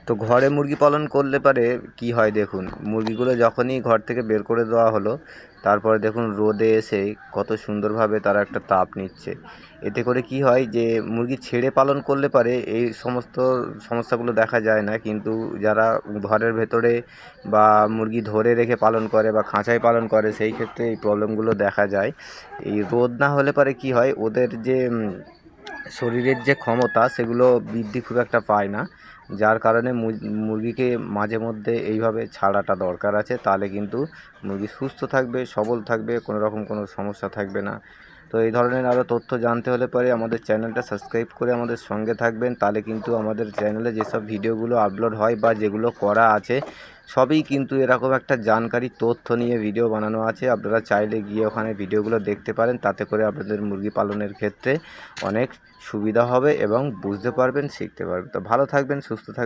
তো ঘরে মুরগি পালন করলে পারে কি হয় দেখুন, মুরগিগুলো যখনই ঘর থেকে বের করে দেওয়া হলো, তারপরে দেখুন রোদে এসে কত সুন্দরভাবে তারা একটা তাপ নিচ্ছে। এতে করে কি হয় যে মুরগি ছেড়ে পালন করলে পারে এই সমস্ত সমস্যাগুলো দেখা যায় না, কিন্তু যারা ঘরের ভেতরে বা মুরগি ধরে রেখে পালন করে বা খাঁচায় পালন করে সেই ক্ষেত্রে এই প্রবলেমগুলো দেখা যায়। এই রোদ না হলে পারে কি হয়, ওদের যে শরীরের যে ক্ষমতা সেগুলো বৃদ্ধি খুব একটা পায় না, যার কারণে মুরগিকে মাঝে মধ্যে এইভাবে ছাড়াটা দরকার আছে। তাহলে কিন্তু মুরগি সুস্থ থাকবে, সবল থাকবে, কোনো রকম কোনো সমস্যা থাকবে না। তো এই ধরনের আরও তথ্য জানতে হলে পরে আমাদের চ্যানেলটা সাবস্ক্রাইব করে আমাদের সঙ্গে থাকবেন। তাহলে কিন্তু আমাদের চ্যানেলে যেসব ভিডিওগুলো আপলোড হয় বা যেগুলো করা আছে সবই কিন্তু এরকম একটা জানকারি তথ্য নিয়ে ভিডিও বানানো আছে। আপনারা চাইলে গিয়ে ওখানে ভিডিওগুলো দেখতে পারেন, তাতে করে আপনাদের মুরগি পালনের ক্ষেত্রে অনেক সুবিধা হবে এবং বুঝতে পারবেন, শিখতে পারবেন। তো ভালো থাকবেন, সুস্থ থাকবেন।